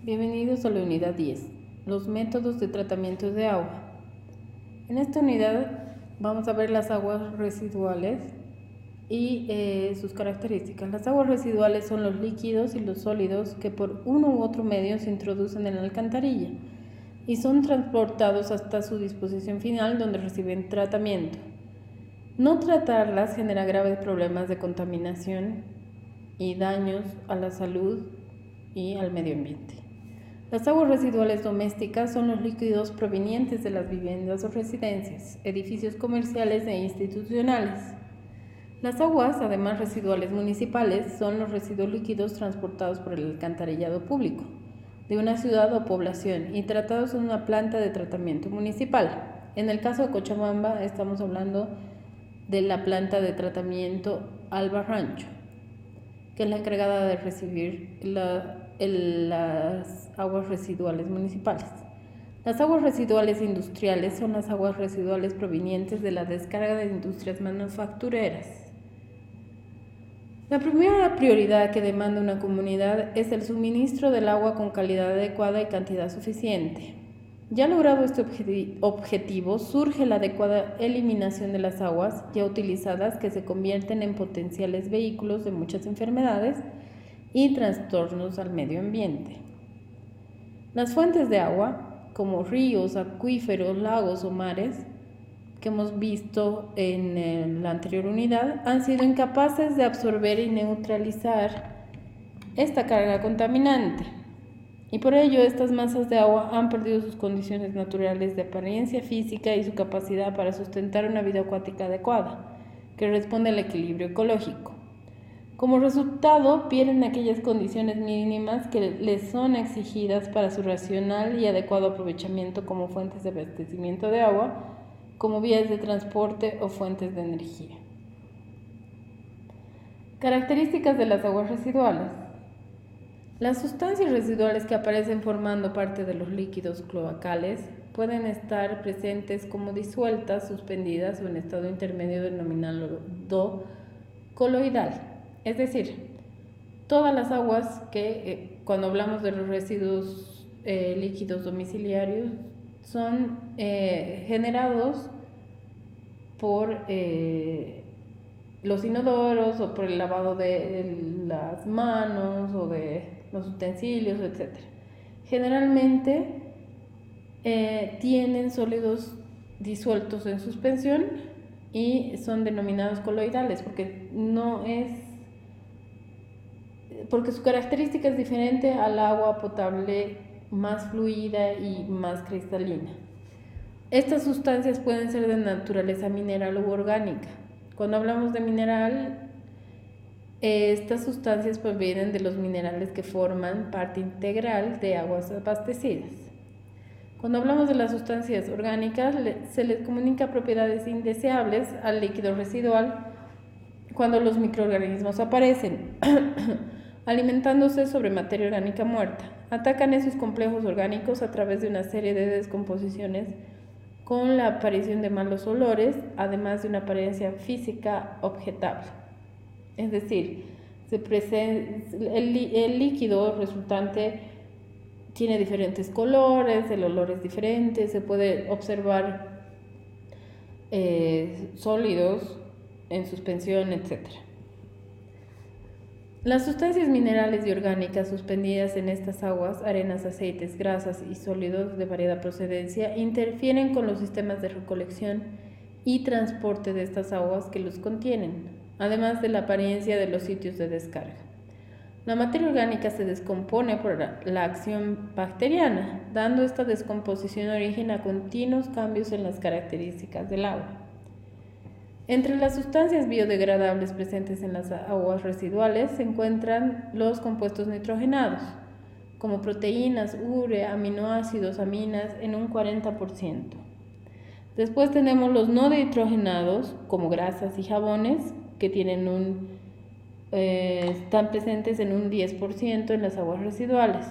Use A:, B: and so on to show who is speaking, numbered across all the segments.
A: Bienvenidos a la unidad 10, los métodos de tratamiento de agua. En esta unidad vamos a ver las aguas residuales y sus características. Las aguas residuales son los líquidos y los sólidos que por uno u otro medio se introducen en la alcantarilla y son transportados hasta su disposición final, donde reciben tratamiento. No tratarlas genera graves problemas de contaminación y daños a la salud y al medio ambiente. Las aguas residuales domésticas son los líquidos provenientes de las viviendas o residencias, edificios comerciales e institucionales. Las aguas, además residuales municipales, son los residuos líquidos transportados por el alcantarillado público de una ciudad o población y tratados en una planta de tratamiento municipal. En el caso de Cochabamba estamos hablando de la planta de tratamiento Alba Rancho, que es la encargada de recibir las aguas residuales municipales. Las aguas residuales industriales son las aguas residuales provenientes de la descarga de industrias manufactureras. La primera prioridad que demanda una comunidad es el suministro del agua con calidad adecuada y cantidad suficiente. Ya logrado este objetivo, surge la adecuada eliminación de las aguas ya utilizadas, que se convierten en potenciales vehículos de muchas enfermedades y trastornos al medio ambiente. Las fuentes de agua, como ríos, acuíferos, lagos o mares, que hemos visto en la anterior unidad, han sido incapaces de absorber y neutralizar esta carga contaminante. Y por ello estas masas de agua han perdido sus condiciones naturales de apariencia física y su capacidad para sustentar una vida acuática adecuada, que responde al equilibrio ecológico. Como resultado, pierden aquellas condiciones mínimas que les son exigidas para su racional y adecuado aprovechamiento como fuentes de abastecimiento de agua, como vías de transporte o fuentes de energía. Características de las aguas residuales. Las sustancias residuales que aparecen formando parte de los líquidos cloacales pueden estar presentes como disueltas, suspendidas o en estado intermedio denominado coloidal. Es decir, todas las aguas que cuando hablamos de los residuos líquidos domiciliarios son generados por los inodoros o por el lavado de las manos o de los utensilios, etc. Generalmente tienen sólidos disueltos en suspensión y son denominados coloidales porque su característica es diferente al agua potable más fluida y más cristalina. Estas sustancias pueden ser de naturaleza mineral u orgánica. Cuando hablamos de mineral, estas sustancias provienen de los minerales que forman parte integral de aguas abastecidas. Cuando hablamos de las sustancias orgánicas, se les comunica propiedades indeseables al líquido residual cuando los microorganismos aparecen, alimentándose sobre materia orgánica muerta. Atacan esos complejos orgánicos a través de una serie de descomposiciones con la aparición de malos olores, además de una apariencia física objetable. Es decir, el líquido resultante tiene diferentes colores, el olor es diferente, se puede observar sólidos en suspensión, etc. Las sustancias minerales y orgánicas suspendidas en estas aguas, arenas, aceites, grasas y sólidos de variada procedencia, interfieren con los sistemas de recolección y transporte de estas aguas que los contienen, además de la apariencia de los sitios de descarga. La materia orgánica se descompone por la acción bacteriana, dando esta descomposición origen a continuos cambios en las características del agua. Entre las sustancias biodegradables presentes en las aguas residuales se encuentran los compuestos nitrogenados, como proteínas, urea, aminoácidos, aminas, en un 40%. Después tenemos los no nitrogenados, como grasas y jabones, que están presentes en un 10% en las aguas residuales.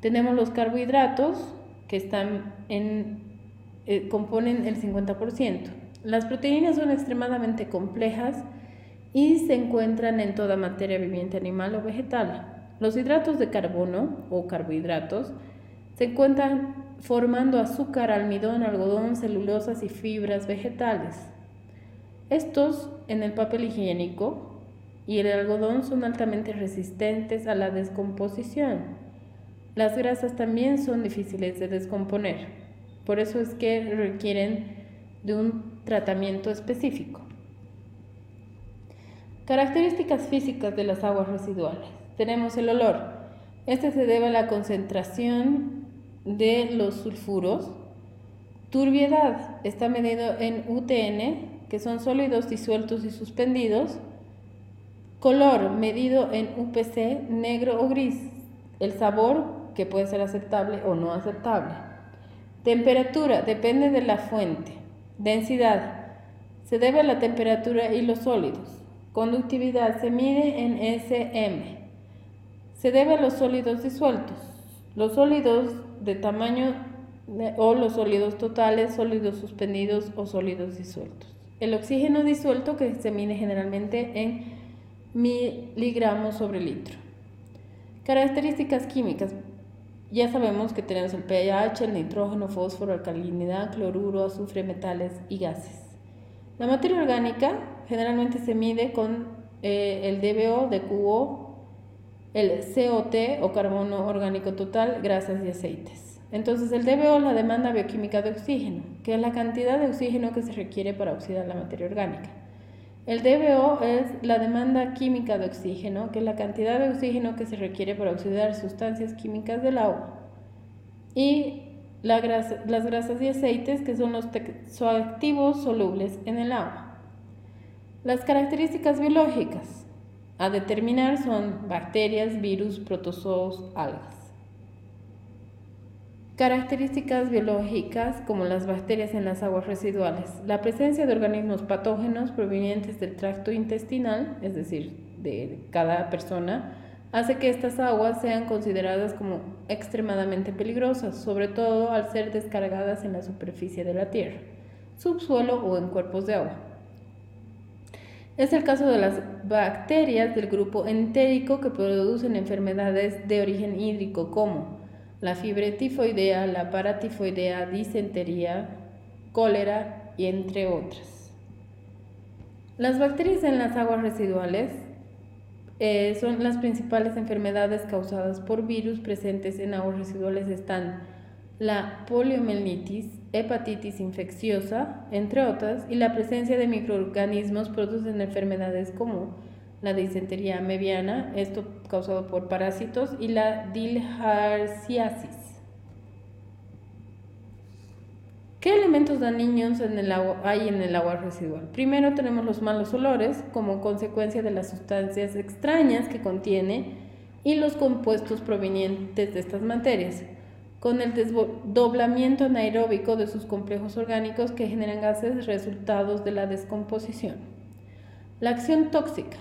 A: Tenemos los carbohidratos, que componen el 50%. Las proteínas son extremadamente complejas y se encuentran en toda materia viviente animal o vegetal. Los hidratos de carbono o carbohidratos se encuentran formando azúcar, almidón, algodón, celulosas y fibras vegetales. Estos en el papel higiénico y el algodón son altamente resistentes a la descomposición. Las grasas también son difíciles de descomponer, por eso es que requieren de un tratamiento específico. Características físicas de las aguas residuales. Tenemos el olor. Este se debe a la concentración de los sulfuros. Turbiedad está medido en UTN, que son sólidos disueltos y suspendidos. Color medido en UPC, negro o gris. El sabor, que puede ser aceptable o no aceptable. Temperatura depende de la fuente. Densidad se debe a la temperatura y los sólidos. Conductividad se mide en SM. Se debe a los sólidos disueltos. Los sólidos de tamaño o los sólidos totales, sólidos suspendidos o sólidos disueltos. El oxígeno disuelto, que se mide generalmente en miligramos sobre litro. Características químicas. Ya sabemos que tenemos el pH, el nitrógeno, fósforo, alcalinidad, cloruro, azufre, metales y gases. La materia orgánica generalmente se mide con el DBO, DQO, el COT o carbono orgánico total, grasas y aceites. Entonces el DBO es la demanda bioquímica de oxígeno, que es la cantidad de oxígeno que se requiere para oxidar la materia orgánica. El DBO es la demanda química de oxígeno, que es la cantidad de oxígeno que se requiere para oxidar sustancias químicas del agua. Y las grasas y aceites, que son los tensoactivos solubles en el agua. Las características biológicas a determinar son bacterias, virus, protozoos, algas. Características biológicas como las bacterias en las aguas residuales. La presencia de organismos patógenos provenientes del tracto intestinal, es decir, de cada persona, hace que estas aguas sean consideradas como extremadamente peligrosas, sobre todo al ser descargadas en la superficie de la tierra, subsuelo o en cuerpos de agua. Es el caso de las bacterias del grupo entérico que producen enfermedades de origen hídrico como la fiebre tifoidea, la paratifoidea, disentería, cólera y entre otras. Las bacterias en las aguas residuales son las principales enfermedades causadas por virus presentes en aguas residuales. Están la poliomielitis, hepatitis infecciosa, entre otras, y la presencia de microorganismos producen enfermedades como la disentería amebiana, esto causado por parásitos, y la bilharziasis. ¿Qué elementos dañinos hay en el agua residual? Primero tenemos los malos olores como consecuencia de las sustancias extrañas que contiene y los compuestos provenientes de estas materias, con el desdoblamiento anaeróbico de sus complejos orgánicos que generan gases resultados de la descomposición. La acción tóxica,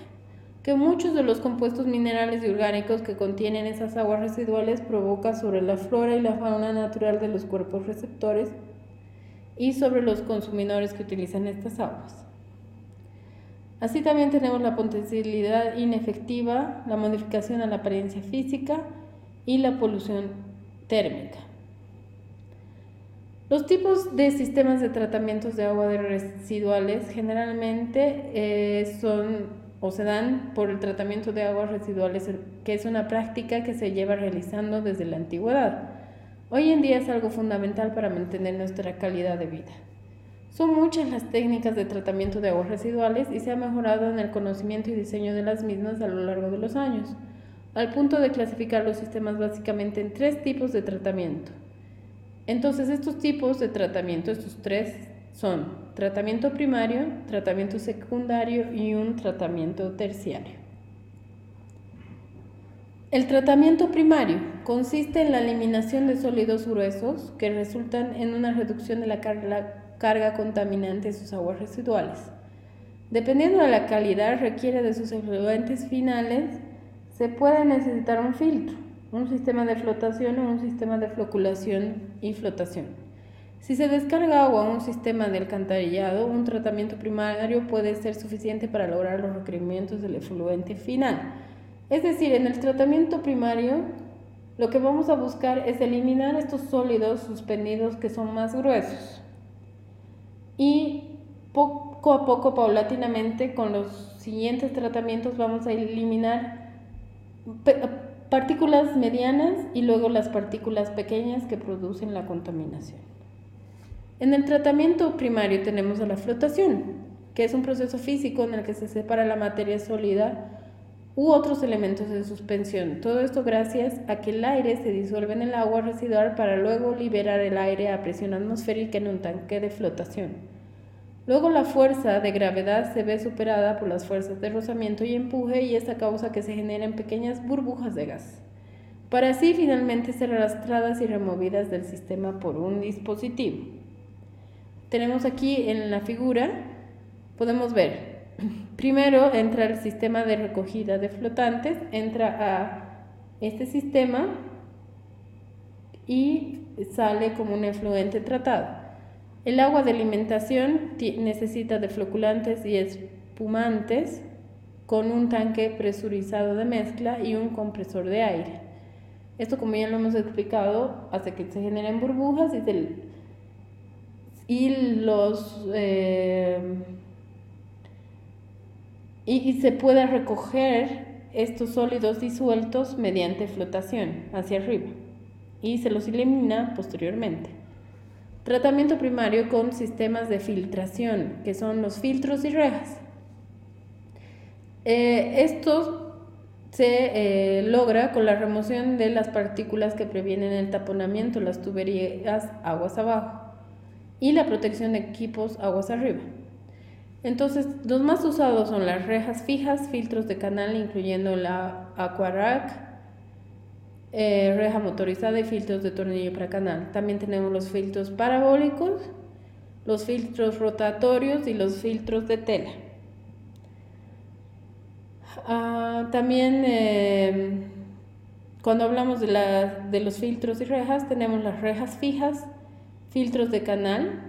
A: que muchos de los compuestos minerales y orgánicos que contienen esas aguas residuales provoca sobre la flora y la fauna natural de los cuerpos receptores y sobre los consumidores que utilizan estas aguas. Así también tenemos la potencialidad inefectiva, la modificación a la apariencia física y la polución térmica. Los tipos de sistemas de tratamientos de agua de residuales generalmente se dan por el tratamiento de aguas residuales, que es una práctica que se lleva realizando desde la antigüedad. Hoy en día es algo fundamental para mantener nuestra calidad de vida. Son muchas las técnicas de tratamiento de aguas residuales y se ha mejorado en el conocimiento y diseño de las mismas a lo largo de los años, al punto de clasificar los sistemas básicamente en 3 tipos de tratamiento. Entonces, estos tipos de tratamiento, estos 3, son tratamiento primario, tratamiento secundario y un tratamiento terciario. El tratamiento primario consiste en la eliminación de sólidos gruesos que resultan en una reducción de la carga contaminante de sus aguas residuales. Dependiendo de la calidad requiere de sus efluentes finales, se puede necesitar un filtro, un sistema de flotación o un sistema de floculación y flotación. Si se descarga agua a un sistema de alcantarillado, un tratamiento primario puede ser suficiente para lograr los requerimientos del efluente final. Es decir, en el tratamiento primario lo que vamos a buscar es eliminar estos sólidos suspendidos que son más gruesos y poco a poco, paulatinamente, con los siguientes tratamientos vamos a eliminar partículas medianas y luego las partículas pequeñas que producen la contaminación. En el tratamiento primario tenemos a la flotación, que es un proceso físico en el que se separa la materia sólida u otros elementos de suspensión. Todo esto gracias a que el aire se disuelve en el agua residual para luego liberar el aire a presión atmosférica en un tanque de flotación. Luego la fuerza de gravedad se ve superada por las fuerzas de rozamiento y empuje y esta causa que se generen pequeñas burbujas de gas, para así finalmente ser arrastradas y removidas del sistema por un dispositivo. Tenemos aquí en la figura, podemos ver, primero entra el sistema de recogida de flotantes, entra a este sistema y sale como un efluente tratado. El agua de alimentación necesita de floculantes y espumantes con un tanque presurizado de mezcla y un compresor de aire. Esto, como ya lo hemos explicado, hace que se generen burbujas y se pueda recoger estos sólidos disueltos mediante flotación hacia arriba y se los elimina posteriormente. Tratamiento primario con sistemas de filtración, que son los filtros y rejas. Esto se logra con la remoción de las partículas que previenen el taponamiento, las tuberías aguas abajo, y la protección de equipos aguas arriba. Entonces, los más usados son las rejas fijas, filtros de canal, incluyendo la Aquarack, reja motorizada y filtros de tornillo para canal. También tenemos los filtros parabólicos, los filtros rotatorios y los filtros de tela. También cuando hablamos de los filtros y rejas, tenemos las rejas fijas, filtros de canal,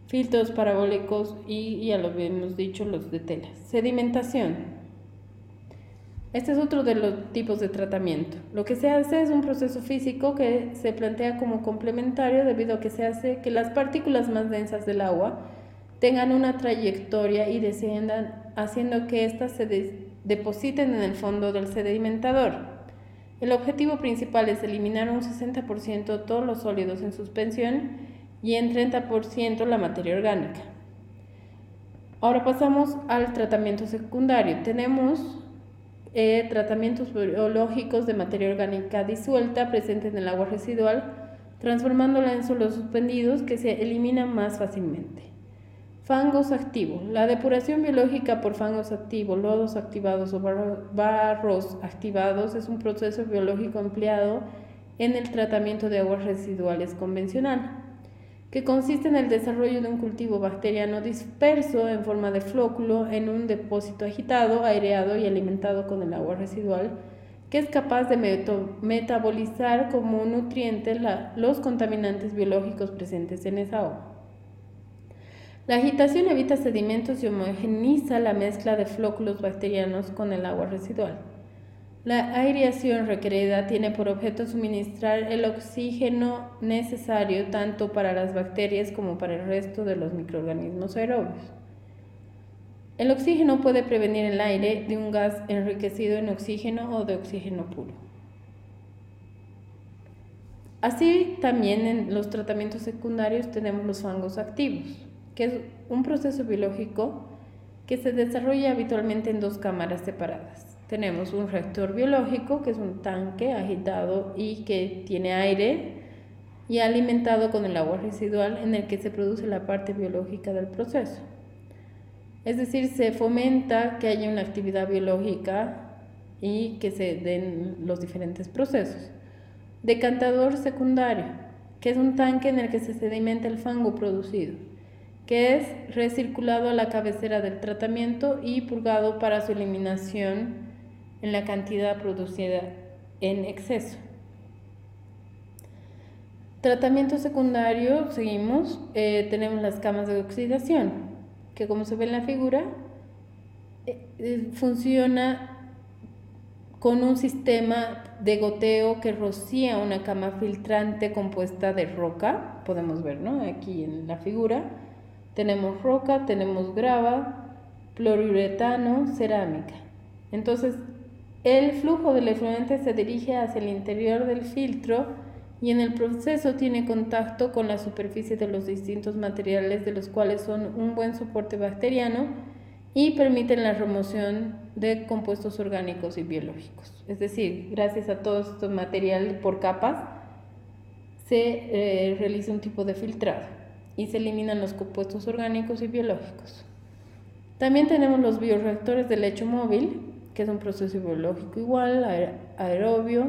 A: filtros parabólicos y ya lo habíamos dicho, los de tela. Sedimentación. Este es otro de los tipos de tratamiento. Lo que se hace es un proceso físico que se plantea como complementario debido a que se hace que las partículas más densas del agua tengan una trayectoria y desciendan, haciendo que éstas se depositen en el fondo del sedimentador. El objetivo principal es eliminar un 60% todos los sólidos en suspensión y en 30% la materia orgánica. Ahora pasamos al tratamiento secundario. Tenemos tratamientos biológicos de materia orgánica disuelta presente en el agua residual, transformándola en sólidos suspendidos que se eliminan más fácilmente. Fangos activos. La depuración biológica por fangos activos, lodos activados o barros activados es un proceso biológico empleado en el tratamiento de aguas residuales convencional, que consiste en el desarrollo de un cultivo bacteriano disperso en forma de flóculo en un depósito agitado, aireado y alimentado con el agua residual, que es capaz de metabolizar como nutrientes los contaminantes biológicos presentes en esa agua. La agitación evita sedimentos y homogeneiza la mezcla de flóculos bacterianos con el agua residual. La aireación requerida tiene por objeto suministrar el oxígeno necesario tanto para las bacterias como para el resto de los microorganismos aerobios. El oxígeno puede prevenir el aire de un gas enriquecido en oxígeno o de oxígeno puro. Así también en los tratamientos secundarios tenemos los fangos activos, que es un proceso biológico que se desarrolla habitualmente en dos cámaras separadas. Tenemos un reactor biológico, que es un tanque agitado y que tiene aire y alimentado con el agua residual en el que se produce la parte biológica del proceso. Es decir, se fomenta que haya una actividad biológica y que se den los diferentes procesos. Decantador secundario, que es un tanque en el que se sedimenta el fango producido, que es recirculado a la cabecera del tratamiento y purgado para su eliminación en la cantidad producida en exceso. Tratamiento secundario, seguimos, tenemos las camas de oxidación, que como se ve en la figura, funciona con un sistema de goteo que rocía una cama filtrante compuesta de roca. Podemos ver, ¿no? Aquí en la figura tenemos roca, tenemos grava, poliuretano, cerámica. Entonces, el flujo del efluente se dirige hacia el interior del filtro y en el proceso tiene contacto con la superficie de los distintos materiales, de los cuales son un buen soporte bacteriano y permiten la remoción de compuestos orgánicos y biológicos. Es decir, gracias a todos estos materiales por capas se realiza un tipo de filtrado y se eliminan los compuestos orgánicos y biológicos. También tenemos los bioreactores de lecho móvil, que es un proceso biológico igual, aerobio.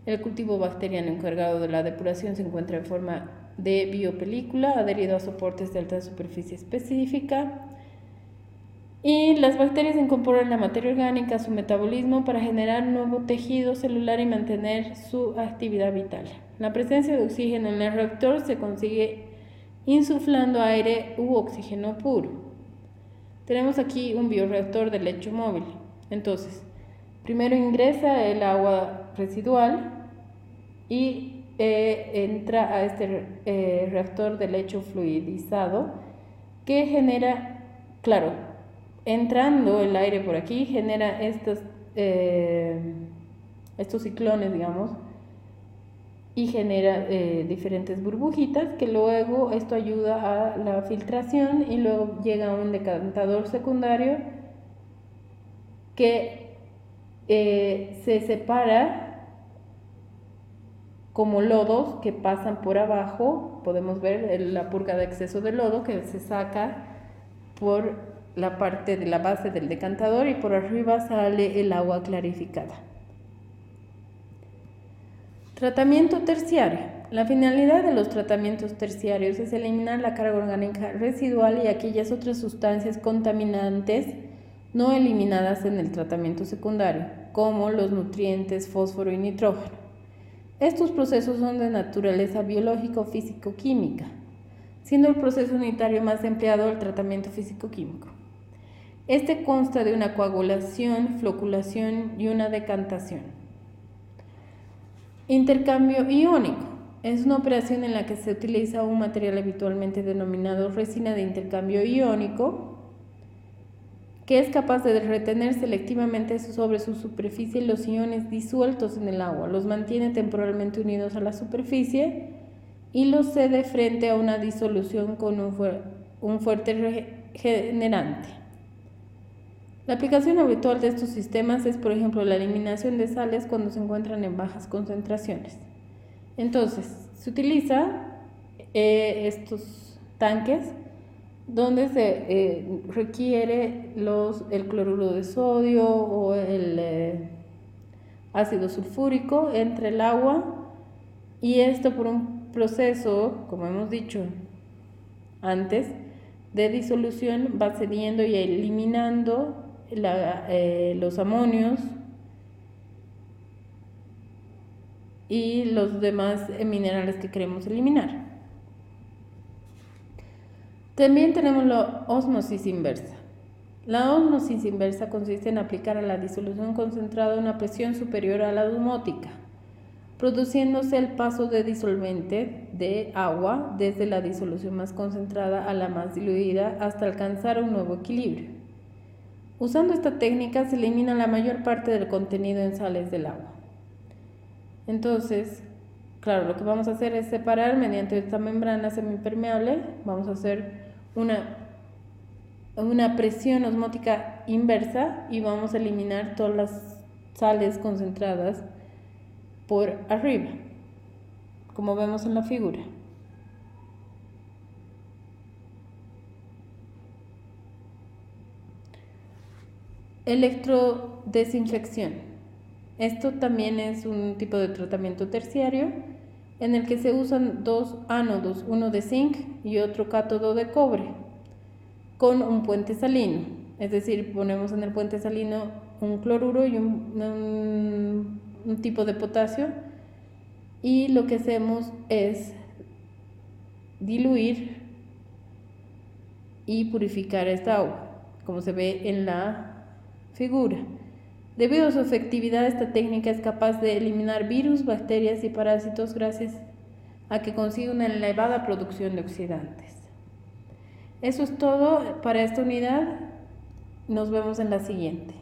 A: El cultivo bacteriano encargado de la depuración se encuentra en forma de biopelícula, adherido a soportes de alta superficie específica. Y las bacterias incorporan la materia orgánica a su metabolismo para generar nuevo tejido celular y mantener su actividad vital. La presencia de oxígeno en el reactor se consigue insuflando aire u oxígeno puro. Tenemos aquí un bioreactor de lecho móvil. Entonces, primero ingresa el agua residual y entra a este reactor de lecho fluidizado que genera, claro, entrando el aire por aquí, genera estos ciclones, digamos, y genera diferentes burbujitas que luego esto ayuda a la filtración y luego llega a un decantador secundario que se separa como lodos que pasan por abajo. Podemos ver la purga de exceso de lodo que se saca por la parte de la base del decantador y por arriba sale el agua clarificada. Tratamiento terciario. La finalidad de los tratamientos terciarios es eliminar la carga orgánica residual y aquellas otras sustancias contaminantes no eliminadas en el tratamiento secundario, como los nutrientes, fósforo y nitrógeno. Estos procesos son de naturaleza biológica o físico-química, siendo el proceso unitario más empleado el tratamiento físico-químico. Este consta de una coagulación, floculación y una decantación. Intercambio iónico. Es una operación en la que se utiliza un material habitualmente denominado resina de intercambio iónico, que es capaz de retener selectivamente sobre su superficie los iones disueltos en el agua, los mantiene temporalmente unidos a la superficie y los cede frente a una disolución con un fuerte regenerante. La aplicación habitual de estos sistemas es, por ejemplo, la eliminación de sales cuando se encuentran en bajas concentraciones. Entonces, se utiliza estos tanques donde se requiere el cloruro de sodio o el ácido sulfúrico entre el agua, y esto por un proceso, como hemos dicho antes, de disolución va cediendo y eliminando los amonios y los demás minerales que queremos eliminar. También tenemos la ósmosis inversa. La ósmosis inversa consiste en aplicar a la disolución concentrada una presión superior a la osmótica, produciéndose el paso de disolvente de agua desde la disolución más concentrada a la más diluida hasta alcanzar un nuevo equilibrio. Usando esta técnica se elimina la mayor parte del contenido en sales del agua. Entonces, claro, lo que vamos a hacer es separar mediante esta membrana semipermeable. Vamos a hacer una presión osmótica inversa y vamos a eliminar todas las sales concentradas por arriba, como vemos en la figura. Electrodesinfección. Esto también es un tipo de tratamiento terciario en el que se usan dos ánodos, uno de zinc y otro cátodo de cobre, con un puente salino. Es decir, ponemos en el puente salino un cloruro y un tipo de potasio, y lo que hacemos es diluir y purificar esta agua, como se ve en la figura. Debido a su efectividad, esta técnica es capaz de eliminar virus, bacterias y parásitos gracias a que consigue una elevada producción de oxidantes. Eso es todo para esta unidad. Nos vemos en la siguiente.